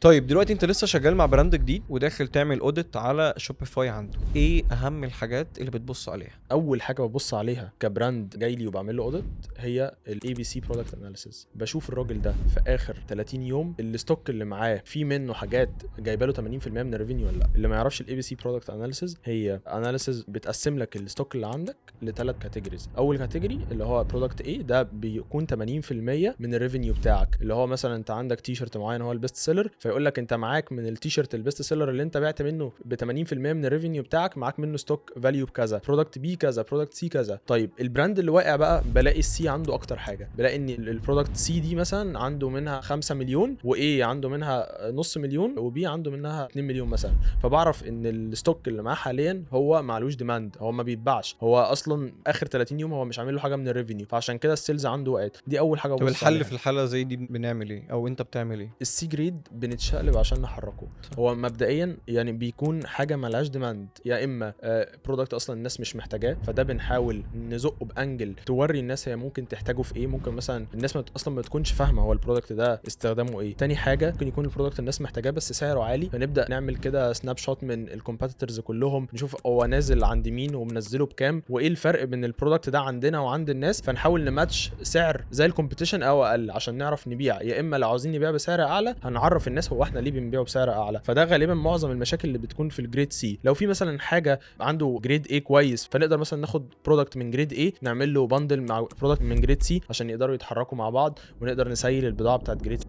طيب دلوقتي انت لسه شغال مع براند جديد وداخل تعمل اوديت على شوبيفاي عنده، ايه اهم الحاجات اللي بتبص عليها؟ اول حاجه ببص عليها كبراند جاي لي وبعمل له اوديت هي الاي بي سي برودكت اناليسيس. بشوف الراجل ده في اخر 30 يوم الستوك اللي معاه في منه حاجات جايبه له 80% من الريفينيو ولا لا. اللي ما يعرفش الاي بي سي برودكت اناليسيس، هي اناليسيس بتقسم لك الستوك اللي عندك لثلاث كاتيجوريز. اول كاتيجوري اللي هو برودكت ايه، ده بيكون 80% من الريفينيو بتاعك. اللي هو مثلا انت عندك تي شيرت معين هو البيست سيلر، فيقول لك انت معاك من التي شيرت البيست سيلر اللي انت بعت منه ب 80% من الريفينيو بتاعك، معاك منه ستوك فاليو بكذا، برودكت بي كذا، برودكت سي كذا. طيب البراند اللي واقع بقى بلاقي السي عنده اكتر حاجه، بلاقي ان البرودكت سي دي مثلا عنده منها 5 مليون، وايه عنده منها نص مليون، وبي عنده منها 2 مليون مثلا. فبعرف ان الستوك اللي معاه حاليا هو معلوش ديماند، هو ما بيتباعش، هو اصلا اخر 30 يوم هو مش عامل له حاجه من الريفينيو، فعشان كده السيلز عنده وقعت. دي اول حاجه طب ببص الحل في عليها. الحالة زي دي بنعمل ايه او انت بتعمل ايه؟ السي جريد بنتشقلب عشان نحركه. صح. هو مبدئيا يعني بيكون حاجه ملهاش ديماند، يا اما برودكت اصلا الناس مش محتاجاه، فده بنحاول نزقه بانجل توري الناس هي ممكن تحتاجه في ايه. ممكن مثلا الناس اصلا ما تكونش فاهمه هو البرودكت ده استخدامه ايه. تاني حاجه ممكن يكون البرودكت الناس محتاجاه بس سعره عالي، فنبدا نعمل كده سناب شوت من الكومبيتيتورز كلهم، نشوف هو نازل عند مين ومنزله بكام، وايه الفرق بين البرودكت ده عندنا وعند الناس، فنحاول نماتش سعر زي الكومبيتيشن او اقل عشان نعرف نبيع. يا اما لو عاوزين نبيع بسعر اعلى هنعرف الناس هو احنا ليه بنبيعه بسعر اعلى. فده غالبا معظم المشاكل اللي بتكون في الجريد سي. لو في مثلا حاجه عنده جريد اي كويس، فنقدر مثلا ناخد برودكت من جريد اي نعمل له باندل مع برودكت من جريد سي عشان يقدروا يتحركوا مع بعض، ونقدر نسيل البضاعه بتاعت جريد